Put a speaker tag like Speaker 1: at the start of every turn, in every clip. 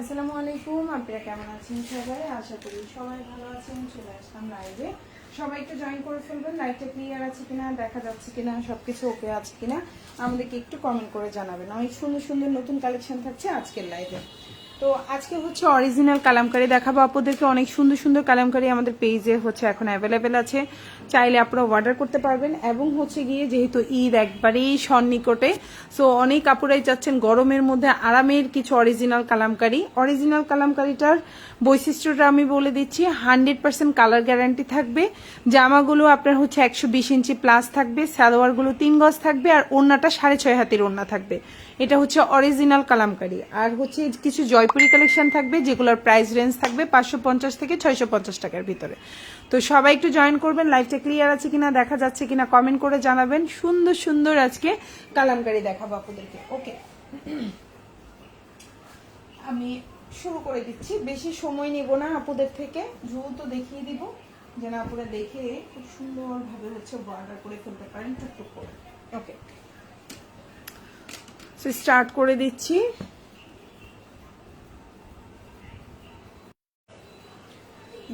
Speaker 1: আসসালামু আলাইকুম, আপনারা কেমন আছেন সবাই? আশা করি সবাই ভালো আছেন। চলে আসলাম লাইভে, সবাই একটু জয়েন করে ফেলবেন। লাইভটা ক্লিয়ার আছে কিনা, দেখা যাচ্ছে কিনা, সবকিছু ওকে আছে কিনা আমাদেরকে একটু কমেন্ট করে জানাবেন। অনেক সুন্দর সুন্দর নতুন কালেকশন থাকছে আজকের লাইভে। তো আজকে হচ্ছে অরিজিনাল কালামকারি দেখাবো আপনাদেরকে। অনেক সুন্দর সুন্দর কালামকারি আমাদের পেজে হচ্ছে এখন অ্যাভেলেবেল আছে, চাইলে আপনারা অর্ডার করতে পারবেন। এবং হচ্ছে গিয়ে যেহেতু ঈদ একবারেই সন্নিকটে, সো অনেক কাপড়াই চাচ্ছেন গরমের মধ্যে আরামের কিছু অরিজিনাল কালামকারি। অরিজিনাল কালামকারিটার বৈশিষ্ট্যটা আমি বলে দিচ্ছি, 100% কালার গ্যারান্টি থাকবে। জামাগুলো আপনার হচ্ছে 120 ইঞ্চি প্লাস থাকবে, সালোয়ারগুলো 3 গজ থাকবে, আর ওড়নাটা 6.5 হাতের ওড়না থাকবে। এটা হচ্ছে অরিজিনাল কালামকারি। আর হচ্ছে কিছু জয়পুরি কালেকশন থাকবে, যেগুলোর প্রাইস রেঞ্জ থাকবে 550 থেকে 650 টাকার ভিতরে। তো সবাই একটু জয়েন করবেন। লাইভটা ক্লিয়ার আছে কিনা, দেখা যাচ্ছে কিনা কমেন্ট করে জানাবেন। সুন্দর সুন্দর আজকে কালামকারি দেখাবো আপনাদেরকে। ওকে, আমি শুরু করে দিচ্ছি, বেশি সময় নেব না আপুদের থেকে, দ্রুত দেখিয়ে দিব যেন আপুরা দেখে খুব সুন্দরভাবে হচ্ছে অর্ডার করে ফেলতে পারেন টুকটুক করে। ওকে, স্টার্ট করে দিচ্ছি।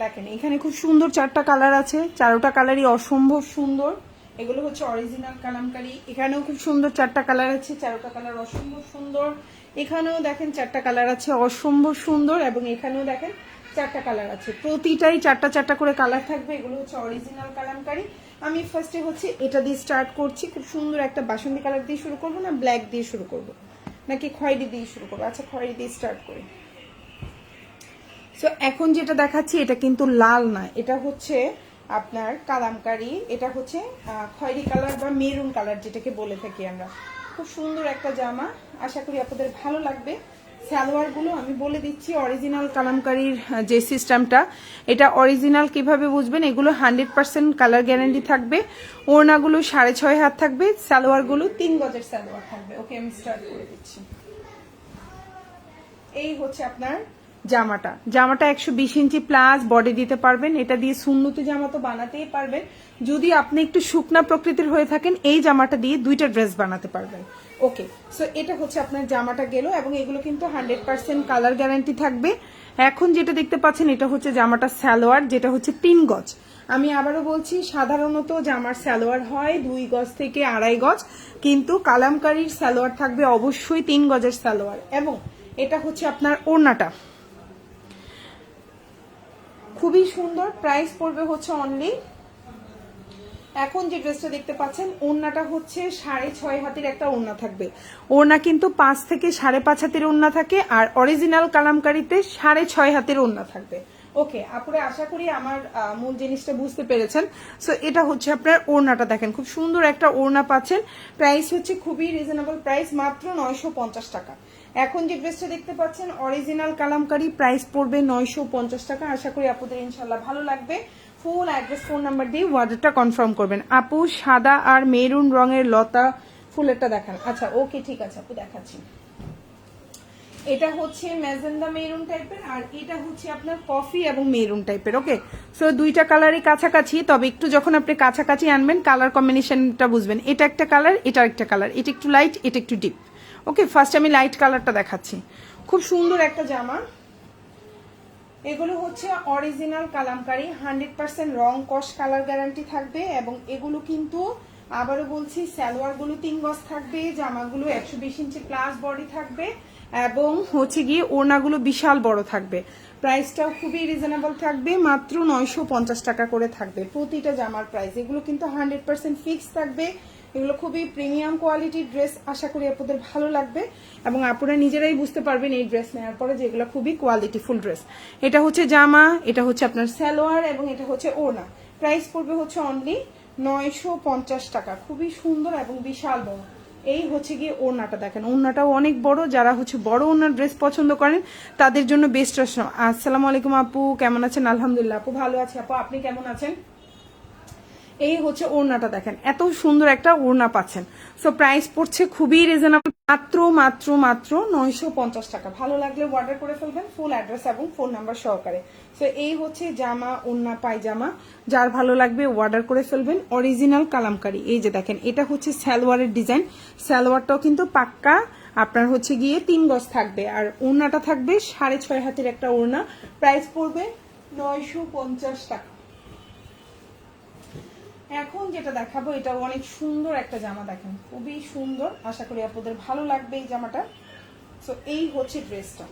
Speaker 1: দেখেন এখানে খুব সুন্দর 4টা কালার আছে, 4টা কালারই অসম্ভব সুন্দর। এগুলো হচ্ছে অরিজিনাল কালামকারি। এখানেও খুব সুন্দর 4টা কালার আছে, 4টা কালার অসম্ভব সুন্দর। এখানেও দেখেন 4টা কালার আছে অসম্ভব সুন্দর, এবং এখানেও দেখেন 4টা কালার আছে, প্রতিটাই 4টা করে কালার থাকবে। এগুলো হচ্ছে অরিজিনাল কালামকারি। আমি ফার্স্টে হচ্ছে এটা দিয়ে স্টার্ট করছি। খুব সুন্দর একটা বাসন্তী কালার দিয়ে শুরু করবো, না ব্ল্যাক দিয়ে শুরু করবো, নাকি খয়েরি দিয়ে শুরু করবো? আচ্ছা, খয়েরি দিয়ে স্টার্ট করি। সো এখন যেটা দেখাচ্ছি এটা কিন্তু লাল না, এটা হচ্ছে আপনার কালামকারি। এটা হচ্ছে খয়েরি কালার বা মেরুন কালার যেটাকে বলে থাকি আমরা। খুব সুন্দর একটা জামা, আশা করি আপনাদের ভালো লাগবে। সালোয়ারগুলো আমি বলে দিচ্ছি, অরিজিনাল কালামকারির যে সিস্টেমটা, এটা অরিজিনাল কিভাবে বুঝবেন। এগুলো 100% কালার গ্যারান্টি থাকবে। ওড়নাগুলো 6.5 হাত থাকবে, সালোয়ারগুলো 3 গজের সালোয়ার থাকবে। ওকে, আমি স্টার্ট করে দিচ্ছি। এই হচ্ছে আপনার জামাটা 120 ইঞ্চি প্লাস বডি দিতে পারবেন। এটা দিয়ে সুন্নতি জামা তো বানাতেই পারবেন। যদি আপনি একটু শুকনা প্রকৃতির হয়ে থাকেন, এই জামাটা দিয়ে 2টা ড্রেস বানাতে পারবেন। ওকে, সো এটা হচ্ছে আপনার জামাটা গেল, এবং এগুলো কিন্তু 100% কালার গ্যারান্টি থাকবে। এখন যেটা দেখতে পাচ্ছেন এটা হচ্ছে জামাটা সালোয়ার, যেটা হচ্ছে 3 গজ। আমি আবারও বলছি, সাধারণত জামার সালোয়ার হয় 2 গজ থেকে 2.5 গজ, কিন্তু কালামকারীর সালোয়ার থাকবে অবশ্যই 3 গজের সালোয়ার। এবং এটা হচ্ছে আপনার ওড়নাটা খুবই সুন্দর, প্রাইস পড়বে হচ্ছে অনলি, এখন যে ড্রেসটা দেখতে পাচ্ছেন ওড়নাটা হচ্ছে 6.5 হাতের একটা ওড়না থাকবে। ওড়না কিন্তু 5 থেকে 5.5 হাতের ওড়না থাকে, আর অরিজিনাল কালামকারিতে 6.5 হাতের ওড়না থাকবে। ওকে আপুরা, আশা করি আমার মূল জিনিসটা বুঝতে পেরেছেন। সো এটা হচ্ছে আপনার ওড়নাটা, দেখেন খুব সুন্দর একটা ওড়না পাচ্ছেন। প্রাইস হচ্ছে খুবই রিজনেবল প্রাইস, মাত্র 950 টাকা। এখন যে ড্রেসটা দেখতে পাচ্ছেন অরিজিনাল কালামকারি, প্রাইস পড়বে 950 টাকা। আশা করি আপুদের ইনশাল্লাহ ভালো লাগবে। ফুল অ্যাড্রেস ফোন নাম্বার দিয়ে অর্ডারটা কনফার্ম করবেন। আপু সাদা আর মেরুন রঙের লতা ফুলেরটা দেখান। আচ্ছা ওকে, ঠিক আছে আপু, দেখাচ্ছি। এটা হচ্ছে ম্যাজেন্ডা মেরুন টাইপের, আর এটা হচ্ছে আপনার কফি এবং মেরুন টাইপের। ওকে, সো 2টা কালারই কাছাকাছি, তবে একটু যখন আপনি কাছাকাছি আনবেন কালার কম্বিনেশনটা বুঝবেন। এটা একটা কালার, এটা একটা কালার, এটা একটু লাইট, এটা একটু ডিপ। ওকে, ফার্স্ট আমি লাইট কালারটা দেখাচ্ছি। খুব সুন্দর একটা জামা। এগুলো হচ্ছে অরিজিনাল কালামকারি, 100% রং কস কালার গ্যারান্টি থাকবে। এবং এগুলো কিন্তু আবারও বলছি, সালোয়ারগুলো 3 গজ থাকবে, জামাগুলো 120 ইঞ্চি প্লাস বডি থাকবে, এবং হচ্ছে গিয়ে ওড়নাগুলো বিশাল বড় থাকবে। প্রাইসটাও খুবই রিজনেবল থাকবে, মাত্র 950 টাকা করে থাকবে প্রতিটা জামার প্রাইস। এগুলো কিন্তু 100% ফিক্স থাকবে। এগুলো খুবই প্রিমিয়াম কোয়ালিটির ড্রেস, আশা করি আপনাদের ভালো লাগবে, এবং আপনারা নিজেরাই বুঝতে পারবেন এই ড্রেস নেওয়ার পরে যে এগুলো খুবই কোয়ালিটিফুল ড্রেস। এটা হচ্ছে জামা, এটা হচ্ছে আপনার সালোয়ার, এবং এটা হচ্ছে ওড়না। প্রাইস পড়বে হচ্ছে অনলি 950 টাকা। খুবই সুন্দর এবং বিশাল বড়। এই হচ্ছে গিয়ে ওড়নাটা, দেখেন ওড়নাটাও অনেক বড়। যারা হচ্ছে বড় ওড়নার ড্রেস পছন্দ করেন তাদের জন্য বেস্ট অপশন। আসসালামু আলাইকুম আপু, কেমন আছেন? আলহামদুলিল্লাহ আপু ভালো আছি। আপু আপনি কেমন আছেন? এই হচ্ছে ওড়নাটা, দেখেন এত সুন্দর একটা ওড়না পাচ্ছেন। সো প্রাইস পড়ছে খুবই রিজনেবল, মাত্র মাত্র মাত্র 950 টাকা। ভালো লাগলে অর্ডার করে ফেলবেন ফুল অ্যাড্রেস এবং ফোন নাম্বার সহকারে। সো এই হচ্ছে জামা, ওড়না, পায়জামা, যার ভালো লাগবে অর্ডার করে ফেলবেন। অরিজিনাল কালামকারী, এই যে দেখেন এটা হচ্ছে সালোয়ারের ডিজাইন, সালোয়ারটাও কিন্তু পাক্কা আপনার হচ্ছে গিয়ে 3 গজ থাকবে, আর ওড়নাটা থাকবে 6.5 হাতের একটা ওড়না। প্রাইস পড়বে 950 টাকা। এখন যেটা দেখাবো এটা অনেক সুন্দর একটা জামা, দেখেন খুবই সুন্দর, আশা করি আপনাদের ভালো লাগবে এই জামাটা। সো এই হচ্ছে ড্রেসটা,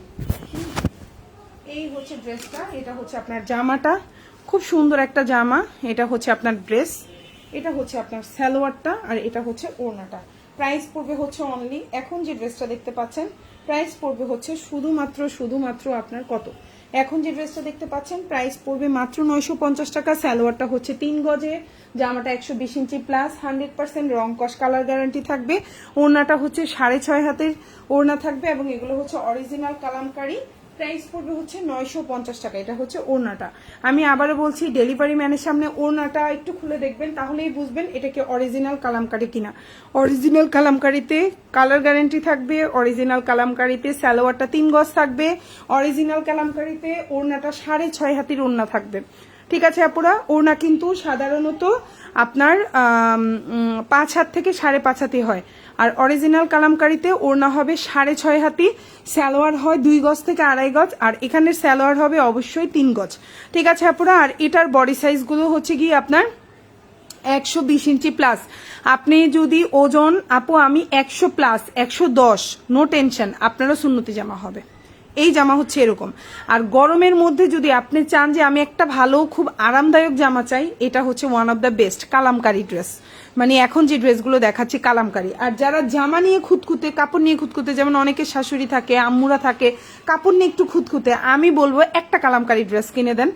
Speaker 1: এই হচ্ছে ড্রেসটা, এটা হচ্ছে আপনার জামাটা, খুব সুন্দর একটা জামা। এটা হচ্ছে আপনার ড্রেস, এটা হচ্ছে আপনার সালোয়ারটা, আর এটা হচ্ছে ওড়নাটা। প্রাইস পড়বে হচ্ছে অনলি, এখন যে ড্রেসটা দেখতে পাচ্ছেন প্রাইস পড়বে হচ্ছে শুধুমাত্র আপনার কত, এখন যে ড্রেসটা দেখতে পাচ্ছেন প্রাইস পড়বে মাত্র 950 টাকা। সালোয়ারটা হচ্ছে 3 গজে, জামাটা 120 ইঞ্চি প্লাস, 100% রং কস কালার গ্যারান্টি থাকবে। ওড়নাটা হচ্ছে 6.5 হাতের ওড়না থাকবে, এবং এগুলো হচ্ছে অরিজিনাল কালামকারী। প্রাইস পড়বে হচ্ছে 950 টাকা। এটা হচ্ছে ওড়নাটা। আমি আবারও বলছি, ডেলিভারি ম্যানের সামনে ওড়নাটা একটু খুলে দেখবেন, তাহলেই বুঝবেন এটা কি অরিজিনাল কালামকারী কিনা। অরিজিনাল কালামকারীতে কালার গ্যারান্টি থাকবে, অরিজিনাল কালামকারীতে সালোয়ারটা 3 গজ থাকবে, অরিজিনাল কালামকারীতে ওড়নাটা 6.5 হাতের ওড়না থাকবে। ঠিক আছে আপুরা, ওড়না কিন্তু সাধারণত আপনার 5 হাত থেকে 5.5 হাতি হয়, আর অরিজিনাল কালামকারীতে ওড়না হবে 6.5 হাতি, সালোয়ার হয় 2 গজ থেকে 2.5 গজ, আর এখানের সালোয়ার হবে অবশ্যই 3 গজ। ঠিক আছে আপুরা, আর এটার বডি সাইজগুলো হচ্ছে কি আপনার 120 ইঞ্চি প্লাস। আপনি যদি ওজন, আপু আমি 100 প্লাস 110, নো টেনশন, আপনারও সুন্নতি জামা হবে। এই জামা হচ্ছে এরকম। আর গরমের মধ্যে যদি আপনি চান যে আমি একটা ভালো খুব আরামদায়ক জামা চাই, এটা হচ্ছে one of the best Kalamkari dress. মানে এখন যে ড্রেসগুলো দেখাচ্ছি কালামকারী। আর যারা জামা নিয়ে খুঁতখুঁতে, কাপড় নিয়ে খুঁতখুঁতে, যেমন অনেকে শাশুড়ি থাকে, আম্মুরা থাকে, কাপড় নিয়ে একটু খুঁতখুঁতে, আমি বলবো একটা কালামকারী ড্রেস কিনে দেন,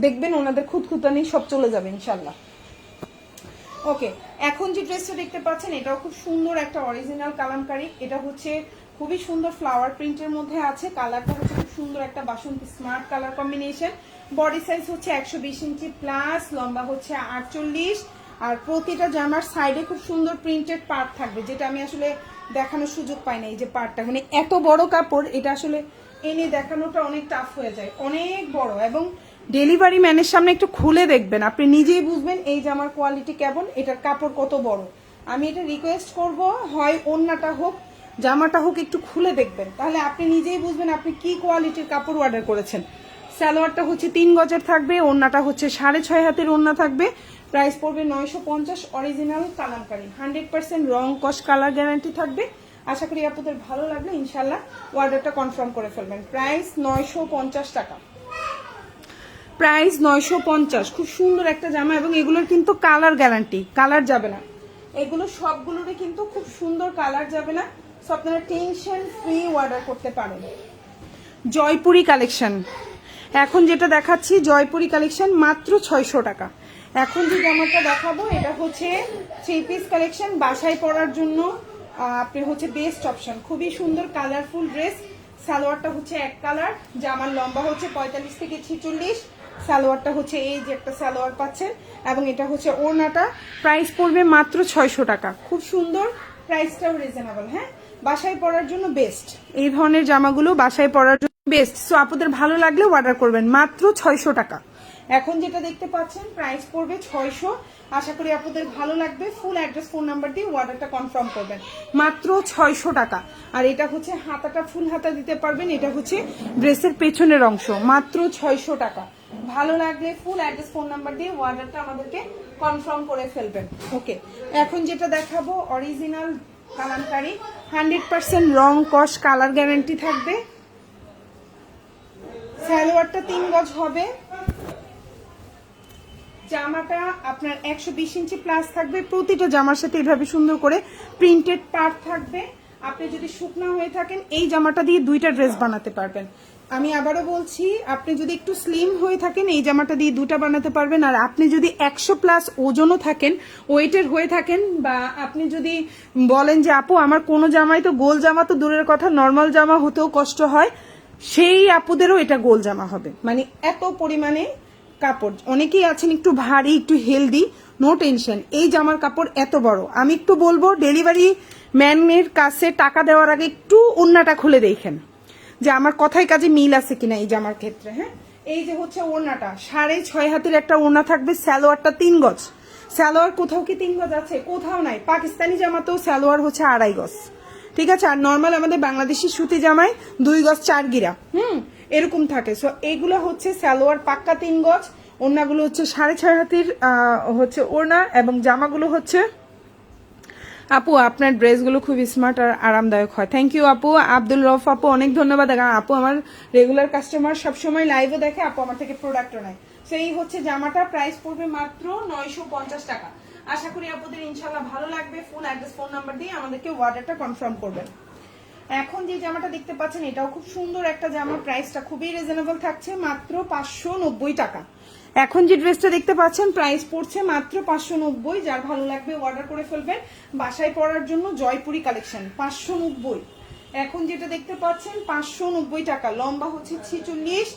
Speaker 1: দেখবেন ওনাদের খুঁতখুঁতানি সব চলে যাবে ইনশাল্লাহ। ওকে, এখন যে ড্রেসটা দেখতে পাচ্ছেন এটাও খুব সুন্দর একটা অরিজিনাল কালামকারী। এটা হচ্ছে খুবই সুন্দর ফ্লাওয়ার প্রিন্টের মধ্যে আছে, কালারটা হচ্ছে খুব সুন্দর একটা বাসন্তী smart colour combination. Body size হচ্ছে 120 ইঞ্চি প্লাস, লম্বা হচ্ছে 48, আর প্রতিটা জামার সাইডে খুব সুন্দর প্রিন্টেড পার্ট থাকবে, যেটা আমি আসলে দেখানোর সুযোগ পাই না। এই যে পার্টটা, মানে এত বড় কাপড়, এটা আসলে এনে দেখানোটা অনেক টাফ হয়ে যায়, অনেক বড়। এবং ডেলিভারি ম্যানের সামনে একটু খুলে দেখবেন, আপনি নিজেই বুঝবেন এই জামার কোয়ালিটি কেমন, এটার কাপড় কত বড়। আমি এটা রিকোয়েস্ট করব, হয় ওড়নাটা হোক জামাটা হোক একটু খুলে দেখবেন, তাহলে আপনি নিজেই বুঝবেন আপনি কি কোয়ালিটির কাপড় অর্ডার করেছেন। সালোয়ারটা হচ্ছে 3 গজের থাকবে, ওড়নাটা হচ্ছে 6.5 হাতের ওড়না থাকবে। প্রাইস পড়বে 950, অরিজিনাল কালামকারী, 100% রং কস কালার গ্যারান্টি থাকবে। আশা করি আপনাদের ভালো লাগবে, ইনশাল্লাহ অর্ডারটা কনফার্ম করে ফেলবেন। প্রাইস 950 টাকা, প্রাইস 950। খুব সুন্দর একটা জামা, এবং এগুলোর কিন্তু কালার গ্যারান্টি, কালার যাবে না, এগুলো সবগুলোরই কিন্তু খুব সুন্দর কালার যাবে না। সো আপনারা টেনশন ফ্রি অর্ডার করতে পারেন। জয়পুরি কালেকশন, এখন যেটা দেখাচ্ছি জয়পুরি কালেকশন, মাত্র 600 টাকা। এখন যে জামাটা দেখাবো এটা হচ্ছে 3 পিস কালেকশন, বাসায় পরার জন্য আপনি হচ্ছে বেস্ট অপশন। খুবই সুন্দর কালারফুল ড্রেস, সালোয়ারটা হচ্ছে এক কালার, জামার লম্বা হচ্ছে 45 থেকে 46, সালোয়ারটা হচ্ছে এই যে একটা সালোয়ার পাচ্ছেন, এবং এটা হচ্ছে ওড়নাটা। প্রাইস পড়বে মাত্র 600 টাকা, খুব সুন্দর, প্রাইসটাও রিজনেবল। হ্যাঁ, বাসায় পরার জন্য বেস্ট, এই ধরনের জামাগুলো বাসায় পরার জন্য বেস্ট। সো আপনাদের ভালো লাগলে অর্ডার করবেন, মাত্র 600 টাকা। এখন যেটা দেখতে পাচ্ছেন প্রাইস পড়বে 600, আশা করি আপনাদের ভালো লাগবে। ফুল অ্যাড্রেস ফোন নাম্বার দিয়ে অর্ডারটা কনফার্ম করবেন, মাত্র 600 টাকা। আর এটা হচ্ছে হাতাটা ফুল হাতা দিতে পারবেন, এটা হচ্ছে ড্রেসের পেছনের অংশ, মাত্র 600 টাকা। ভালো লাগলে ফুল অ্যাড্রেস ফোন নাম্বার দিয়ে অর্ডারটা আমাদেরকে কনফার্ম করে ফেলবেন। ওকে, এখন যেটা দেখাবো অরিজিনাল কালামকারী, 100% রং কস কালার গ্যারান্টি থাকবে। সালোয়ারটা 3 গজ হবে, জামাটা আপনার 120 ইঞ্চি প্লাস থাকবে, প্রতিটা জামার সাথে এভাবে সুন্দর করে প্রিন্টেড পার্ট থাকবে। আপনি যদি শুকনা হয়ে থাকেন এই জামাটা দিয়ে 2টা ড্রেস বানাতে পারবেন। আমি আবারও বলছি, আপনি যদি একটু স্লিম হয়ে থাকেন এই জামাটা দিয়ে 2টা বানাতে পারবেন। আর আপনি যদি 100 প্লাস ওজনও থাকেন, ওয়েটের হয়ে থাকেন, বা আপনি যদি বলেন যে আপু আমার কোনো জামাই তো, গোল জামা তো দূরের কথা, নর্মাল জামা হতেও কষ্ট হয়, সেই আপুদেরও এটা গোল জামা হবে। মানে এত পরিমাণে কাপড়, অনেকেই আছেন একটু ভারী একটু হেলদি, নো টেনশন। এই জামার কাপড় এত বড়, আমি একটু বলবো ডেলিভারি ম্যানের কাছে টাকা দেওয়ার আগে একটু ওড়নাটা খুলে দেখেন যে আমার কথায় কাজে মিল আছে কিনা এই জামার ক্ষেত্রে। হ্যাঁ, এই যে হচ্ছে ওড়নাটা 6.5 হাতের একটা ওড়না থাকবে, সালোয়ারটা 3 গজ। সালোয়ার কোথাও কি 3 গজ আছে? কোথাও নাই। পাকিস্তানি জামাতেও সালোয়ার হচ্ছে 2.5 গজ, ঠিক আছে। আর নর্মাল আমাদের বাংলাদেশি সুতি জামায় 2 গজ 4 গিরা এরকম থাকে। সো এইগুলো হচ্ছে সালোয়ার পাক্কা 3 গজ, ওড়নাগুলো হচ্ছে 6.5 হাতের হচ্ছে ওড়না, এবং জামাগুলো হচ্ছে। আপু আপনার ড্রেসগুলো খুব স্মার্ট আর আরামদায়ক হয়। থ্যাংক ইউ আপু। আব্দুল রফ আপু অনেক ধন্যবাদ। আপু আমার রেগুলার কাস্টমার, সবসময় লাইভও দেখে, আপু আমার থেকে প্রোডাক্টও নেয়। সেই হচ্ছে জামাটা, প্রাইস পড়বে মাত্র 950 টাকা। আশা করি আপুদের ইনশাল্লাহ ভালো লাগবে। ফুল অ্যাড্রেস ফোন নাম্বার দিয়ে আমাদেরকে অর্ডারটা কনফার্ম করবেন। এখন যে জামাটা দেখতে পাচ্ছেন এটাও খুব সুন্দর একটা জামা, প্রাইসটা খুবই রিজনেবল থাকছে, মাত্র 590 টাকা। এখন যে ড্রেসটা দেখতে পাচ্ছেন প্রাইস পড়ছে মাত্র 590। যার ভালো লাগবে অর্ডার করে ফেলবেন বাসায় পরার জন্য। জয়পুরি কালেকশন 590। এখন যেটা দেখতে পাচ্ছেন 590 টাকা। লম্বা হচ্ছে 46,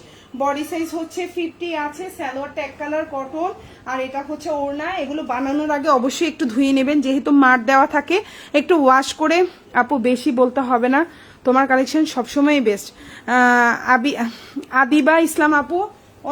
Speaker 1: বডি সাইজ হচ্ছে 50 আছে, সালোয়ারটা এক কালার কটন, আর এটা হচ্ছে ওড়না। এগুলো বানানোর আগে অবশ্যই একটু ধুয়ে নেবেন, যেহেতু মার দেওয়া থাকে একটু ওয়াশ করে। আপু বেশি বলতে হবে না, তোমার কালেকশন সবসময় বেস্ট। আদিবা ইসলাম আপু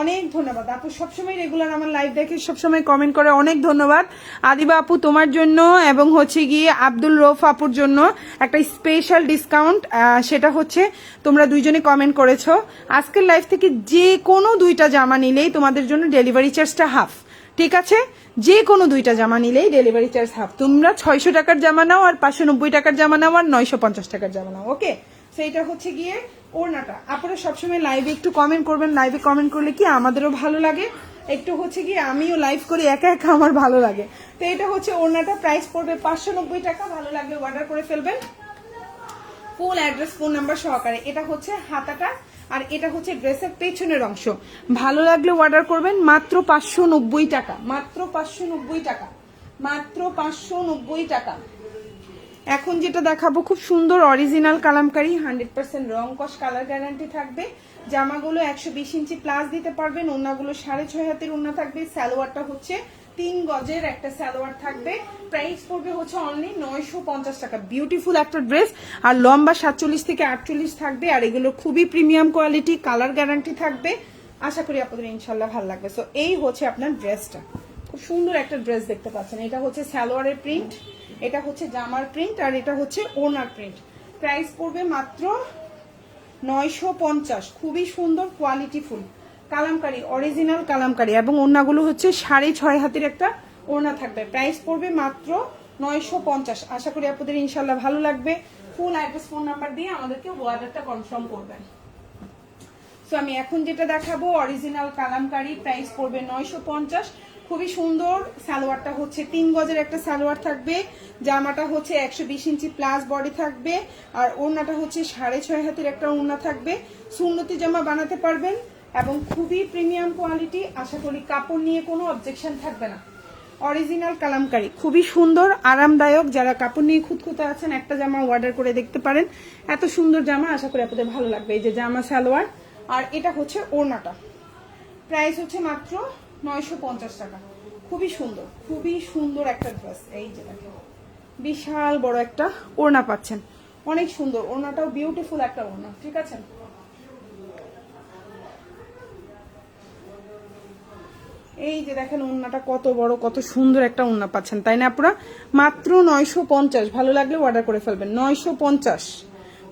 Speaker 1: অনেক ধন্যবাদ। আপু সবসময় রেগুলার আমার লাইভ দেখে, সবসময় কমেন্ট করে, অনেক ধন্যবাদ আদিবা আপু তোমার জন্য। এবং হচ্ছে গিয়ে আব্দুল রৌফ আপুর জন্য একটা স্পেশাল ডিসকাউন্ট, সেটা হচ্ছে তোমরা দুইজনে কমেন্ট করেছো। আজকের লাইভ থেকে যে কোনো 2টা জামা নিলেই তোমাদের জন্য ডেলিভারি চার্জটা হাফ, ঠিক আছে। যে কোনো 2টা জামা নিলেই ডেলিভারি চার্জ হাফ। তোমরা 600 টাকার জামা নাও, আর 590 টাকার জামা নাও, আর 950 টাকার জামা নাও। ওকে, সেইটা হচ্ছে গিয়ে ওড়নাটা। আপনারা সবসময় লাইভে একটু কমেন্ট করবেন, লাইভে কমেন্ট করলে কি আমাদেরও ভালো লাগে, একটু হচ্ছে গিয়ে আমিও লাইভ করি একা একা, আমার ভালো লাগে। তো এটা হচ্ছে ওড়নাটা, প্রাইস পড়বে 590 টাকা। ভালো লাগলে অর্ডার করে ফেলবেন ফুল অ্যাড্রেস ফোন নাম্বার সহকারে। এটা হচ্ছে হাতাটা, আর এটা হচ্ছে ড্রেসের পেছনের অংশ। ভালো লাগলে অর্ডার করবেন মাত্র 590 টাকা, মাত্র 590 টাকা, মাত্র 590 টাকা। এখন যেটা দেখাবো খুব সুন্দর অরিজিনাল কালামকারী, 100% রং কস কালার গ্যারান্টি থাকবে। জামাগুলো 120 ইঞ্চি প্লাস দিতে পারবেন। ওড়নাগুলো 6.5 হাতের ওড়না থাকবে। সালোয়ারটা হচ্ছে 3 গজের একটা সালোয়ার থাকবে। প্রাইস পড়বে হচ্ছে অনলি 950 টাকা। বিউটিফুল একটা ড্রেস, আর লম্বা 47 থেকে 48 থাকবে। আর এগুলো খুবই প্রিমিয়াম কোয়ালিটি, কালার গ্যারান্টি থাকবে। আশা করি আপনাদের ইনশাল্লাহ ভালো লাগবে। সো এই হচ্ছে আপনার ড্রেসটা, খুব সুন্দর একটা ড্রেস দেখতে পাচ্ছেন। এটা হচ্ছে সালোয়ারের প্রিন্ট, এটা হচ্ছে জামার প্রিন্ট, আর এটা হচ্ছে ওড়নার প্রিন্ট। প্রাইস পড়বে মাত্র 950। খুবই সুন্দর কোয়ালিটিফুল কালামকারী, অরিজিনাল কালামকারী, এবং ওড়নাগুলো হচ্ছে 6.5 হাতের একটা ওড়না থাকবে। প্রাইস পড়বে মাত্র 950। আশা করি আপনাদের ইনশাল্লাহ ভালো লাগবে। ফুল অ্যাড্রেস ফোন নাম্বার দিয়ে আমাদেরকে অর্ডারটা কনফার্ম করবেন। সো আমি এখন যেটা দেখাবো অরিজিনাল কালামকারী, প্রাইস পড়বে 950। খুবই সুন্দর। সালোয়ারটা হচ্ছে 3 গজের একটা সালোয়ার থাকবে। জামাটা হচ্ছে 120 ইঞ্চি প্লাস বডি থাকবে, আর ওড়নাটা হচ্ছে 6.5 হাতের একটা ওড়না থাকবে। সুন্নতি জামা বানাতে পারবেন, এবং খুবই প্রিমিয়াম কোয়ালিটি। আশা করি কাপড় নিয়ে কোনো অবজেকশন থাকবে না। অরিজিনাল কালামকারী, খুবই সুন্দর আরামদায়ক। যারা কাপড় নিয়ে খুঁতখুঁতে আছেন একটা জামা অর্ডার করে দেখতে পারেন। এত সুন্দর জামা, আশা করি আপনাদের ভালো লাগবে। এই যে জামা সালোয়ার, আর এটা হচ্ছে ওড়নাটা। প্রাইস হচ্ছে মাত্র 950 টাকা। খুবই সুন্দর, খুবই সুন্দর একটা ড্রেস। এই যে দেখেন বিশাল বড় একটা ওড়না পাচ্ছেন, অনেক সুন্দর। ওড়নাটাও বিউটিফুল একটা ওড়না, ঠিক আছে। এই যে দেখেন ওড়নাটা কত বড়, কত সুন্দর একটা ওড়না পাচ্ছেন, তাই না আপনারা? মাত্র 950। ভালো লাগলে অর্ডার করে ফেলবেন। 950,